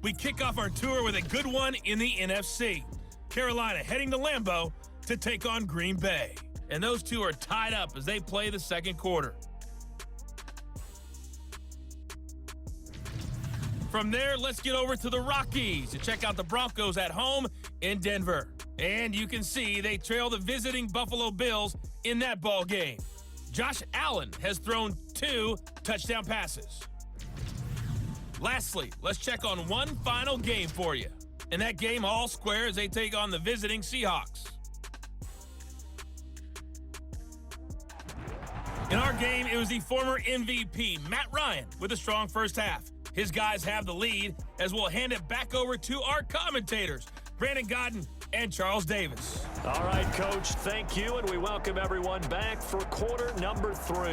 We kick off our tour with a good one in the NFC. Carolina heading to Lambeau to take on Green Bay. And those two are tied up as they play the second quarter. From there, let's get over to the Rockies to check out the Broncos at home in Denver. And you can see they trail the visiting Buffalo Bills in that ball game. Josh Allen has thrown 2 touchdown passes. Lastly, let's check on one final game for you. In that game, all square as they take on the visiting Seahawks. In our game, it was the former MVP, Matt Ryan, with a strong first half. His guys have the lead as we'll hand it back over to our commentators, Brandon Godden and Charles Davis. All right, Coach, thank you, and we welcome everyone back for quarter number 3.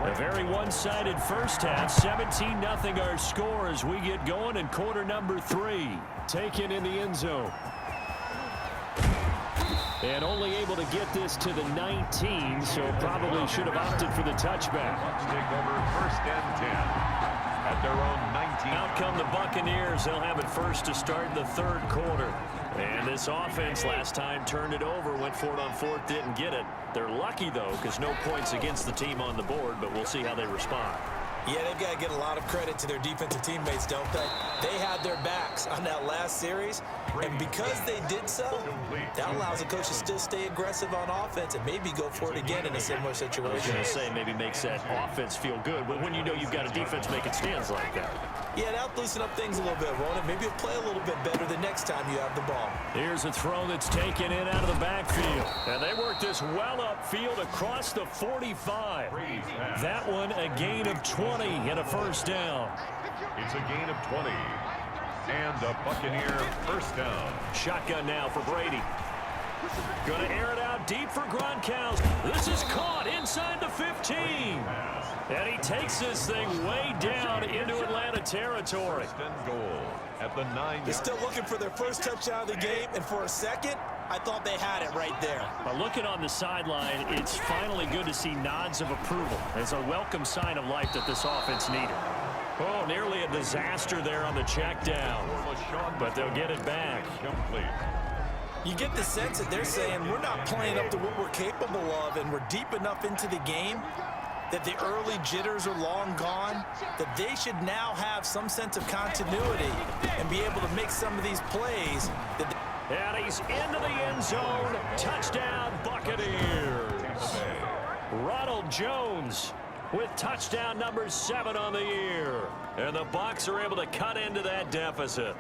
A very one-sided first half, 17-0 our score as we get going in quarter number 3. Taken in the end zone. And only able to get this to the 19, so probably should have opted for the touchback. Take over first and 10. At their own 19. Out come the Buccaneers. They'll have it first to start the third quarter. And this offense last time turned it over, went for it on fourth, didn't get it. They're lucky, though, because no points against the team on the board, but we'll see how they respond. Yeah, they've got to get a lot of credit to their defensive teammates, don't they? They had their backs on that last series, and because they did so, that allows the coach to still stay aggressive on offense and maybe go for it again in a similar situation. I was going to say maybe makes that offense feel good, but when you know you've got a defense making stands like that. Yeah, that'll loosen up things a little bit, won't it? Maybe you'll play a little bit better the next time you have the ball. Here's a throw that's taken in out of the backfield. And they work this well upfield across the 45. That one a gain of 20 and a first down. It's a gain of 20. And a Buccaneer first down. Shotgun now for Brady. Going to air it out deep for Gronkowski. This is caught inside the 15. And he takes this thing way down into Atlanta territory. First and goal at the 9. They're still looking for their first touchdown of the game, and for a second, I thought they had it right there. Looking on the sideline, it's finally good to see nods of approval. It's a welcome sign of life that this offense needed. Oh, nearly a disaster there on the check down. But they'll get it back. You get the sense that they're saying we're not playing up to what we're capable of, and we're deep enough into the game that the early jitters are long gone, that they should now have some sense of continuity and be able to make some of these plays. And he's into the end zone. Touchdown, Buccaneers. Ronald Jones with touchdown number 7 on the year. And the Bucs are able to cut into that deficit.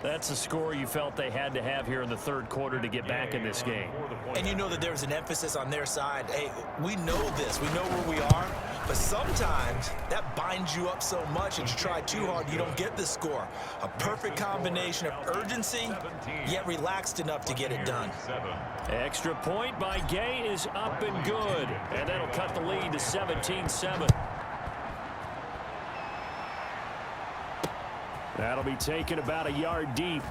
That's a score you felt they had to have here in the third quarter to get back in this game. And you know that there's an emphasis on their side. Hey, we know this. We know where we are. But sometimes that binds you up so much and you try too hard, you don't get the score. A perfect combination of urgency, yet relaxed enough to get it done. Extra point by Gay is up and good. And that'll cut the lead to 17-7. That'll be taken about a yard deep.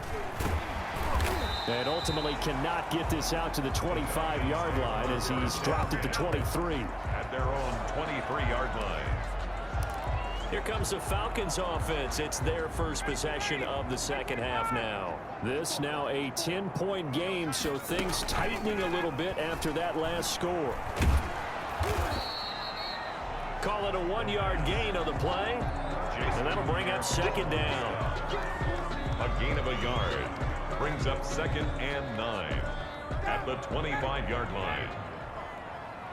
And ultimately cannot get this out to the 25-yard line as he's dropped at the 23. At their own 23-yard line. Here comes the Falcons offense. It's their first possession of the second half now. This now a 10-point game, so things tightening a little bit after that last score. Call it a 1-yard gain on the play. And that'll bring up second down. A gain of a yard brings up second and 9 at the 25-yard line.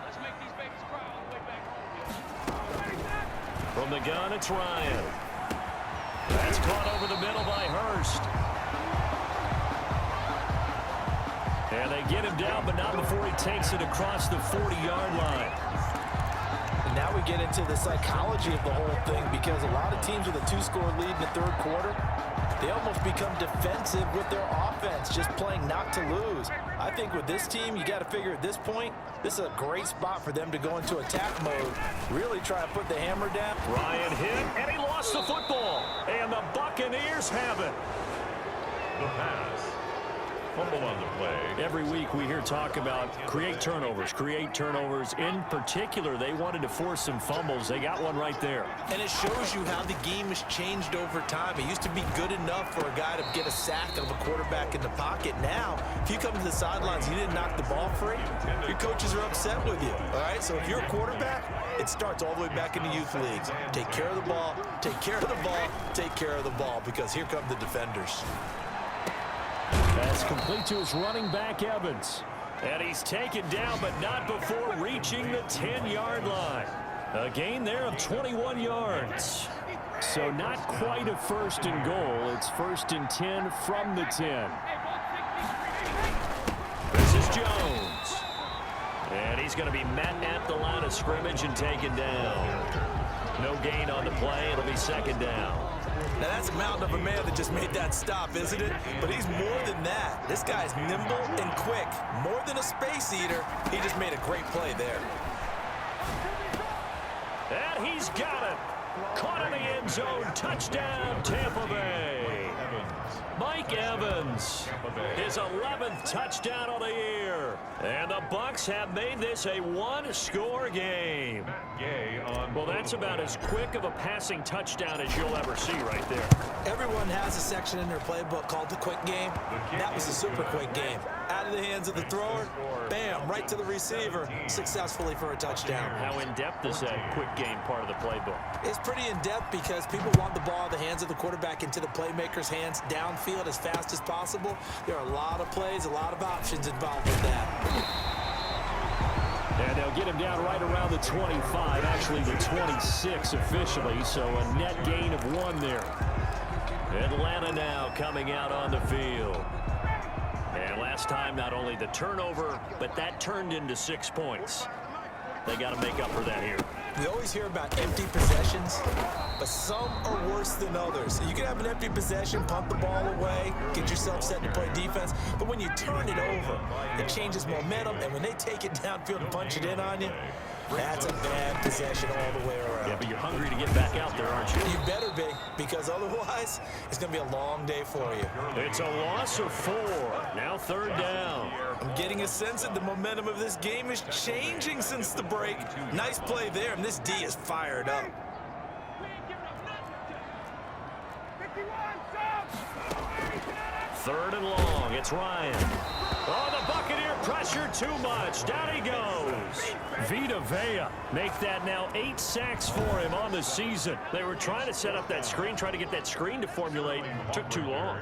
Let's make these babies cry all the way back home. From the gun, it's Ryan. That's caught over the middle by Hurst. And they get him down, but not before he takes it across the 40-yard line. Now we get into the psychology of the whole thing, because a lot of teams with a 2-score lead in the third quarter, they almost become defensive with their offense, just playing not to lose. I think with this team, you got to figure at this point, this is a great spot for them to go into attack mode, really try to put the hammer down. Ryan hit, and he lost the football. And the Buccaneers have it. The pass. fumble on the play. Every week we hear talk about create turnovers. In particular, they wanted to force some fumbles. They got one right there. And it shows you how the game has changed over time. It used to be good enough for a guy to get a sack of a quarterback in the pocket. Now, if you come to the sidelines, you didn't knock the ball free, your coaches are upset with you. All right, so if you're a quarterback, it starts all the way back in the youth leagues. Take care of the ball, take care of the ball, take care of the ball, because here come the defenders. That's complete to his running back, Evans. And he's taken down, but not before reaching the 10-yard line. A gain there of 21 yards. So not quite a first and goal. It's first and 10 from the 10. This is Jones. And he's going to be met at the line of scrimmage and taken down. No gain on the play. It'll be second down. Now that's a mountain of a man that just made that stop, isn't it? But he's more than that. This guy's nimble and quick. More than a space eater. He just made a great play there. And he's got it. Caught in the end zone. Touchdown, Tampa Bay. Mike Evans, his 11th touchdown of the year. And the Bucs have made this a one-score game. Well, that's about as quick of a passing touchdown as you'll ever see right there. Everyone has a section in their playbook called the quick game. That was a super quick game. Out of the hands of the thrower, bam, right to the receiver, successfully for a touchdown. How in-depth is that quick game part of the playbook? It's pretty in-depth because people want the ball in the hands of the quarterback into the playmaker's hands downfield as fast as possible. There are a lot of plays, a lot of options involved with that. And they'll get him down right around the 25, actually the 26 officially, so a net gain of 1 there. Atlanta now coming out on the field. And last time, not only the turnover, but that turned into 6 points. They got to make up for that here. We always hear about empty possessions, but some are worse than others. You can have an empty possession, punt the ball away, get yourself set to play defense, but when you turn it over, it changes momentum, and when they take it downfield and punch it in on you, that's a bad possession all the way around. Yeah, but you're hungry to get back out there, aren't you? You better be, because otherwise, it's going to be a long day for you. It's a loss of 4. Now third down. I'm getting a sense that the momentum of this game is changing since the break. Nice play there, and this D is fired up. Third and long. It's Ryan. Oh, the Buccaneer pressure too much. Down he goes. Vita Vea make that now 8 sacks for him on the season. They were trying to set up that screen, trying to get that screen to formulate. Took too long.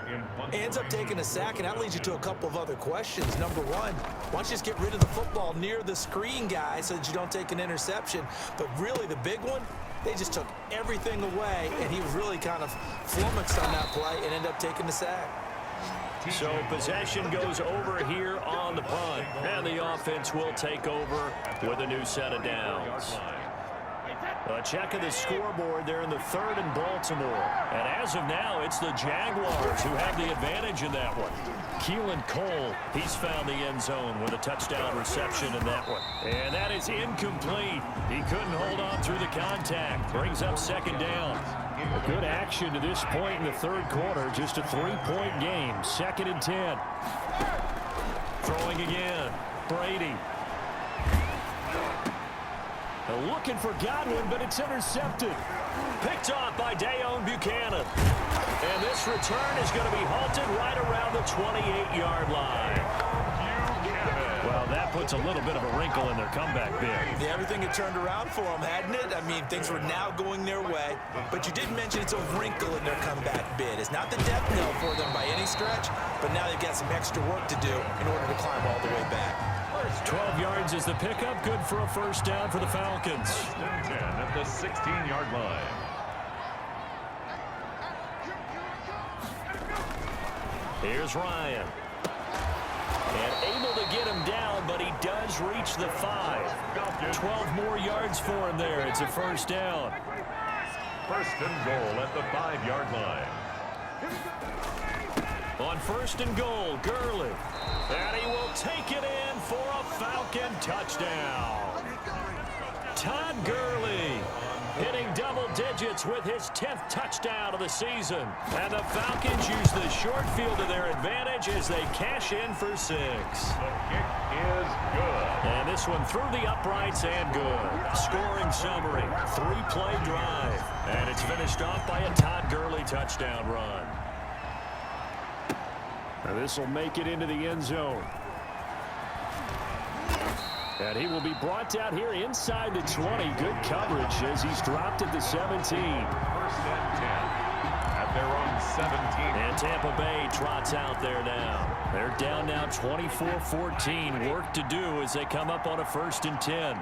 Ends up taking a sack, and that leads you to a couple of other questions. Number one, why don't you just get rid of the football near the screen guy so that you don't take an interception? But really, the big one, they just took everything away, and he was really kind of flummoxed on that play and ended up taking the sack. So possession goes over here on the punt. And the offense will take over with a new set of downs. A check of the scoreboard there in the 3rd and Baltimore. And as of now, it's the Jaguars who have the advantage in that one. Keelan Cole, he's found the end zone with a touchdown reception in that one. And that is incomplete. He couldn't hold on through the contact. Brings up second down. A good action to this point in the 3rd quarter. Just a 3-point game. 2nd and 10. Throwing again. Brady. Looking for Godwin, but it's intercepted. Picked off by Dayon Buchanan. And this return is going to be halted right around the 28-yard line. Well, that puts a little bit of a wrinkle in their comeback bid. Yeah, everything had turned around for them, hadn't it? I mean, things were now going their way. But you did mention it's a wrinkle in their comeback bid. It's not the death knell for them by any stretch, but now they've got some extra work to do in order to climb all the way back. 12 yards is the pickup. Good for a first down for the Falcons. 10 at the 16-yard line. Here's Ryan. And able to get him down, but he does reach the 5. 12 more yards for him there. It's a first down. First and goal at the 5-yard line. On first and goal, Gurley. And he will take it in for a Falcon touchdown. Todd Gurley hitting double double digits with his 10th touchdown of the season. And the Falcons use the short field to their advantage as they cash in for 6. The kick is good. And this one through the uprights and good. Scoring summary, 3-play drive. And it's finished off by a Todd Gurley touchdown run. Now this will make it into the end zone. And he will be brought down here inside the 20. Good coverage as he's dropped at the 17. 1st and 10 at their own 17. And Tampa Bay trots out there now. They're down now 24-14. Work to do as they come up on a 1st and 10.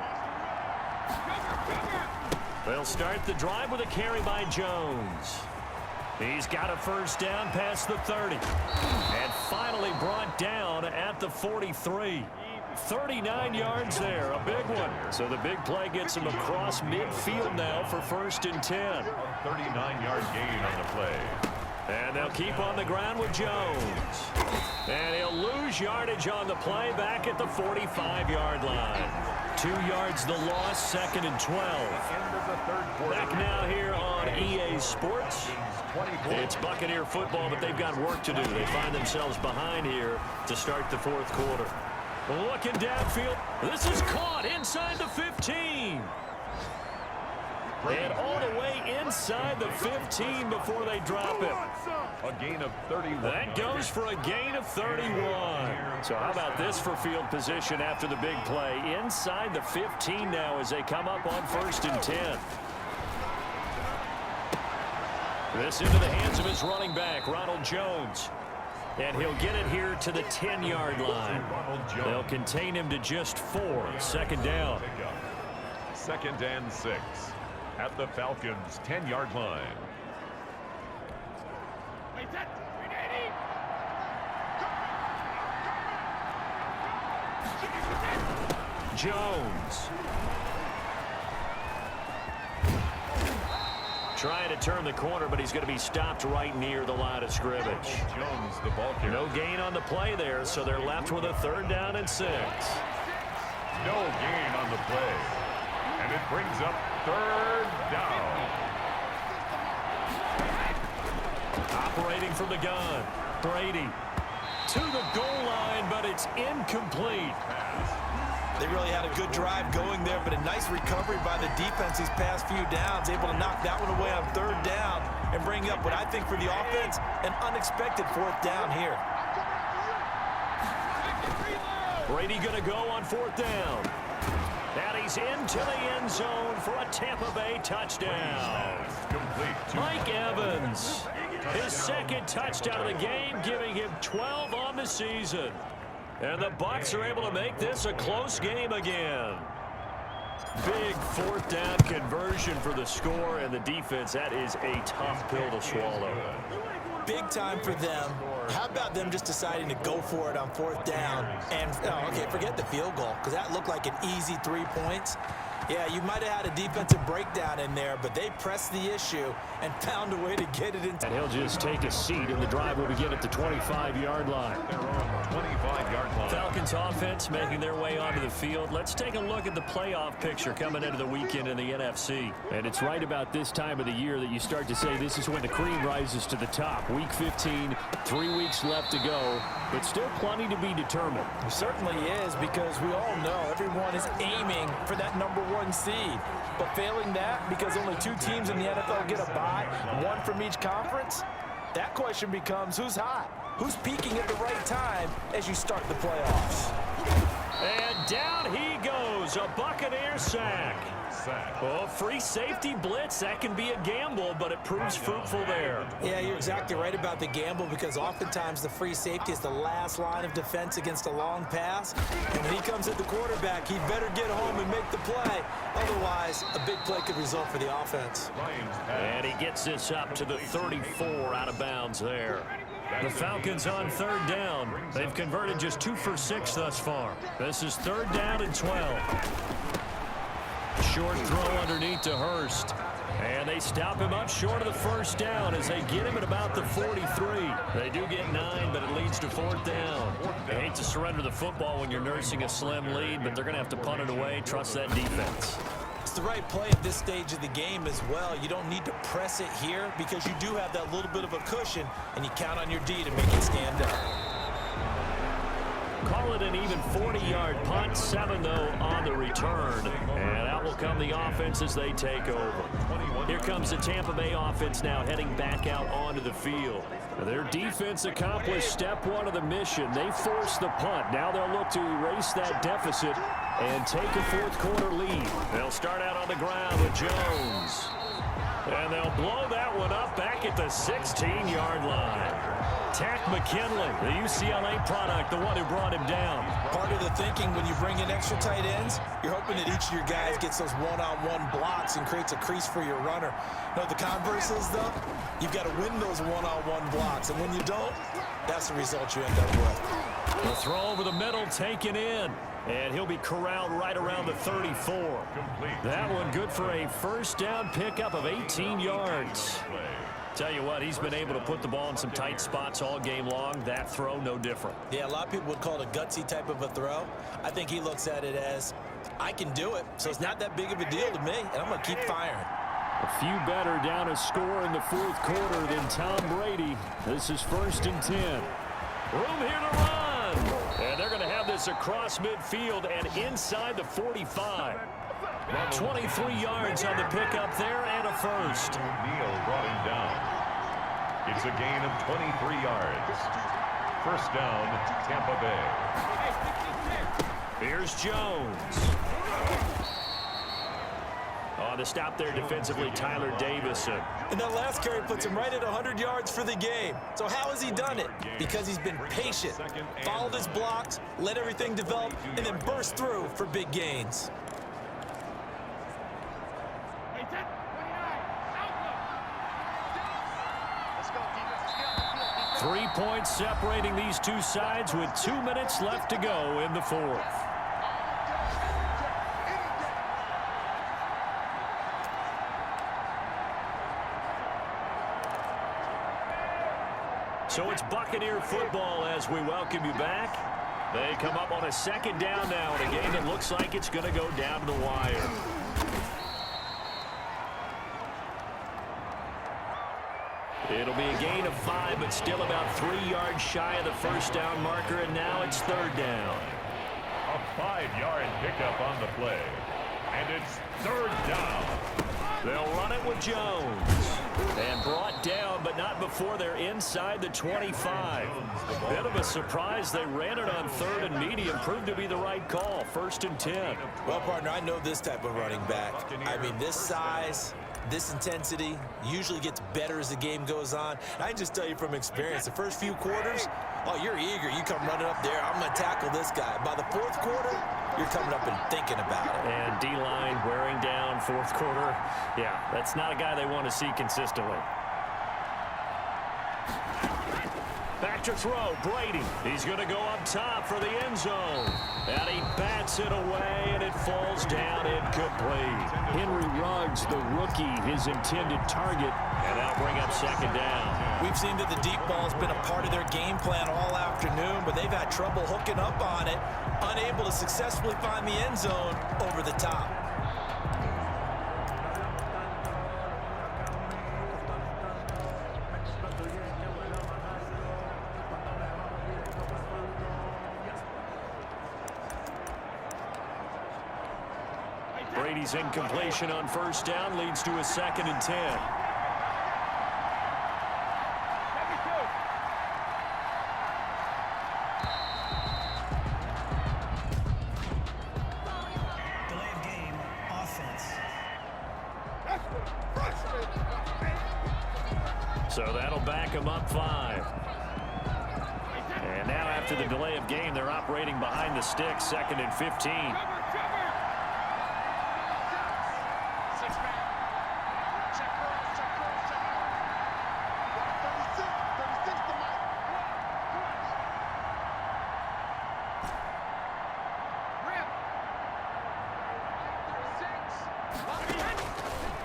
They'll start the drive with a carry by Jones. He's got a 1st down past the 30. And finally brought down at the 43. 39 yards there, a big one. So the big play gets him across midfield now for 1st and 10. 39-yard gain on the play. And they'll keep on the ground with Jones. And he'll lose yardage on the play back at the 45-yard line. 2 yards the loss, 2nd and 12. Back now here on EA Sports. It's Buccaneer football, but they've got work to do. They find themselves behind here to start the 4th quarter. Looking downfield. This is caught inside the 15. And all the way inside the 15 before they drop it. A gain of 31. That goes for a gain of 31. So how about this for field position after the big play? Inside the 15 now as they come up on 1st and 10. This into the hands of his running back, Ronald Jones. And he'll get it here to the 10-yard line. They'll contain him to just 4. 2nd down. 2nd and 6 at the Falcons' 10-yard line. Jones. Trying to turn the corner, but he's going to be stopped right near the line of scrimmage. Jones, the ball carrier. No gain on the play there, so they're left with a 3rd down and 6. No gain on the play. And it brings up 3rd down. Operating from the gun. Brady to the goal line, but it's incomplete. They really had a good drive going there, but a nice recovery by the defense these past few downs, able to knock that one away on 3rd down and bring up what I think for the offense, an unexpected 4th down here. Brady going to go on 4th down. And he's into the end zone for a Tampa Bay touchdown. Mike Evans, his 2nd touchdown of the game, giving him 12 on the season. And the Bucs are able to make this a close game again. Big 4th down conversion for the score, and the defense, that is a tough pill to swallow. Big time for them. How about them just deciding to go for it on 4th down? And, okay, forget the field goal, because that looked like an easy 3 points. Yeah, you might have had a defensive breakdown in there, but they pressed the issue and found a way to get it in. And he'll just take a seat, and the drive will begin at the 25-yard line. 25-yard line. Falcons offense making their way onto the field. Let's take a look at the playoff picture coming into the weekend in the NFC. And it's right about this time of the year that you start to say this is when the cream rises to the top. Week 15, 3 weeks left to go, but still plenty to be determined. It certainly is, because we all know everyone is aiming for that number 1 seed. But failing that, because only 2 teams in the NFL get a bye, 1 from each conference, that question becomes who's hot? Who's peaking at the right time as you start the playoffs? And down he goes, a Buccaneer sack. Oh, free safety blitz, that can be a gamble, but it proves fruitful there. Yeah, you're exactly right about the gamble, because oftentimes the free safety is the last line of defense against a long pass. And when he comes at the quarterback, he better get home and make the play. Otherwise, a big play could result for the offense. And he gets this up to the 34 out of bounds there. The Falcons on 3rd down. They've converted just 2 for 6 thus far. This is 3rd down and 12. Short throw underneath to Hurst. And they stop him up short of the 1st down as they get him at about the 43. They do get 9, but it leads to 4th down. They hate to surrender the football when you're nursing a slim lead, but they're going to have to punt it away. Trust that defense. It's the right play at this stage of the game as well. You don't need to press it here because you do have that little bit of a cushion, and you count on your D to make it stand up. Call it an even 40-yard punt, 7 though on the return. And out will come the offense as they take over. Here comes the Tampa Bay offense now heading back out onto the field. Their defense accomplished step 1 of the mission. They forced the punt. Now they'll look to erase that deficit and take a fourth quarter lead. They'll start out on the ground with Jones. And they'll blow that one up back at the 16-yard line. Tack McKinley, the UCLA product, the one who brought him down. Part of the thinking when you bring in extra tight ends, you're hoping that each of your guys gets those one-on-one blocks and creates a crease for your runner. You know, the converse is, though, you've got to win those one-on-one blocks. And when you don't, that's the result you end up with. The throw over the middle taken in. And he'll be corralled right around the 34. That one good for a first down pickup of 18 yards. Tell you what, he's been able to put the ball in some tight spots all game long. That throw, no different. Yeah, a lot of people would call it a gutsy type of a throw. I think he looks at it as, I can do it, so it's not that big of a deal to me, and I'm going to keep firing. A few better down a score in the fourth quarter than Tom Brady. This is 1st and 10. Room here to run. And they're going to have this across midfield and inside the 45. 23 yards on the pickup there and a first. Neal brought him down. It's a gain of 23 yards. First down, Tampa Bay. Here's Jones. On the stop there defensively, Tyler Davison. And that last carry puts him right at 100 yards for the game. So how has he done it? Because he's been patient, followed his blocks, let everything develop, and then burst through for big gains. 3 points separating these two sides with 2 minutes left to go in the fourth. So it's Buccaneer football as we welcome you back. They come up on a second down now in a game that looks like it's going to go down to the wire. It'll be a gain of 5, but still about 3 yards shy of the first down marker, and now it's third down. A 5-yard pickup on the play. And it's third down. They'll run it with Jones. And brought down, but not before they're inside the 25. Bit of a surprise. They ran it on 3rd and medium. Proved to be the right call. 1st and 10. Well, partner, I know this type of running back. I mean, this size, this intensity usually gets better as the game goes on. And I can just tell you from experience, the first few quarters, oh, you're eager. You come running up there. I'm going to tackle this guy. By the fourth quarter, you're coming up and thinking about it. And D-line wearing down fourth quarter. Yeah, that's not a guy they want to see consistently. Back to throw, Brady. He's going to go up top for the end zone. And he bats it away, and it falls down incomplete. Henry Ruggs, the rookie, his intended target. And that'll bring up second down. We've seen that the deep ball has been a part of their game plan all afternoon, but they've had trouble hooking up on it, unable to successfully find the end zone over the top. Brady's incompletion on first down leads to a 2nd and 10. So that'll back them up 5. And now after the delay of game, they're operating behind the sticks, 2nd and 15.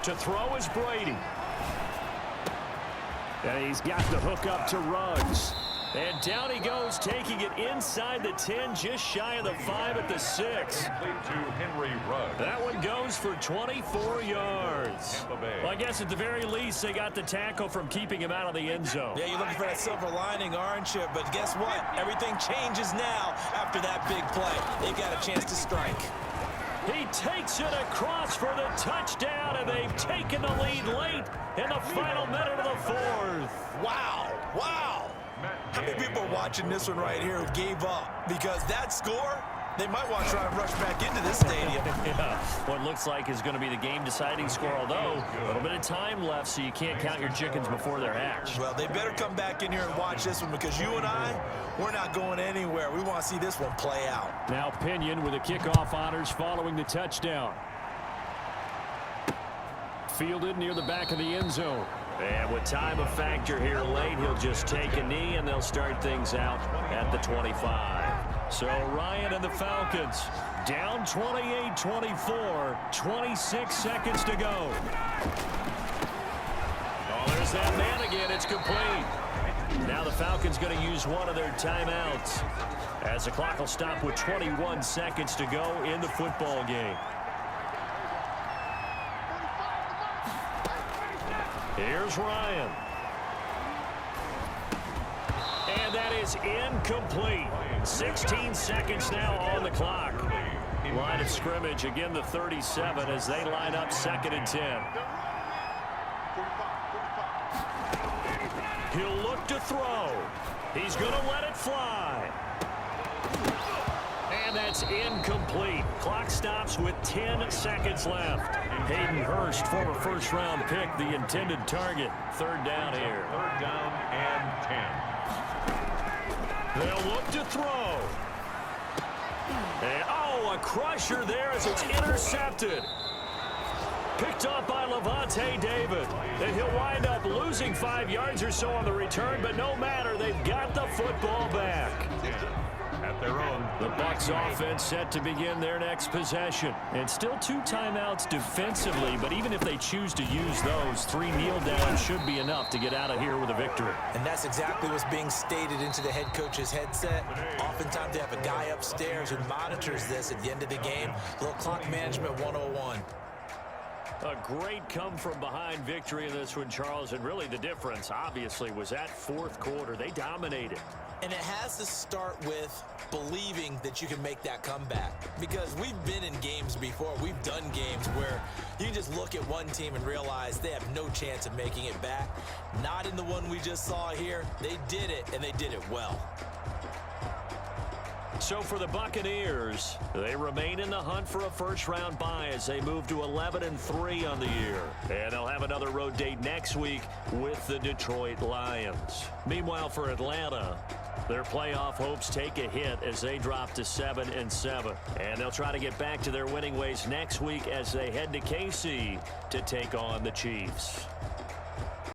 To throw is Brady. And he's got the hook up to Ruggs. And down he goes, taking it inside the 10, just shy of the 5 at the 6. Complete to Henry Ruggs. That one goes for 24 yards. Well, I guess at the very least, they got the tackle from keeping him out of the end zone. Yeah, you're looking for that silver lining, aren't you? But guess what? Everything changes now after that big play. They got a chance to strike. He takes it across for the touchdown, and they've taken the lead late in the final minute of the 4th. Wow, wow. How many people are watching this one right here who gave up? Because that score, they might want to try and rush back into this stadium. Yeah, what looks like is going to be the game-deciding score, although a little bit of time left, so you can't count your chickens before they're hatched. Well, they better come back in here and watch this one, because you and I, we're not going anywhere. We want to see this one play out. Now Pinion with the kickoff honors following the touchdown. Fielded near the back of the end zone. And with time a factor here late, he'll just take a knee, and they'll start things out at the 25. So Ryan and the Falcons down 28-24, 26 seconds to go. Oh, there's that man again. It's complete. Now the Falcons going to use one of their timeouts as the clock will stop with 21 seconds to go in the football game. Here's Ryan. And that is incomplete. 16 seconds now on the clock. Line of scrimmage, again the 37 as they line up 2nd and 10. He'll look to throw. He's going to let it fly. And that's incomplete. Clock stops with 10 seconds left. Hayden Hurst, former first-round pick, the intended target. 3rd down here. 3rd down and 10. They'll look to throw. And, oh, a crusher there as it's intercepted. Picked up by Levante David. And he'll wind up losing 5 yards or so on the return, but no matter, they've got the football back. At their own. The Bucs offense set to begin their next possession. And still 2 timeouts defensively, but even if they choose to use those, 3 kneel downs should be enough to get out of here with a victory. And that's exactly what's being stated into the head coach's headset. Oftentimes they have a guy upstairs who monitors this at the end of the game. A little clock management 101. A great come-from-behind victory in this one, Charles, and really the difference, obviously, was that 4th quarter. They dominated. And it has to start with believing that you can make that comeback. Because we've been in games before. We've done games where you can just look at one team and realize they have no chance of making it back. Not in the one we just saw here. They did it, and they did it well. So for the Buccaneers, they remain in the hunt for a first-round bye as they move to 11-3 on the year. And they'll have another road date next week with the Detroit Lions. Meanwhile, for Atlanta, their playoff hopes take a hit as they drop to 7-7. And they'll try to get back to their winning ways next week as they head to KC to take on the Chiefs.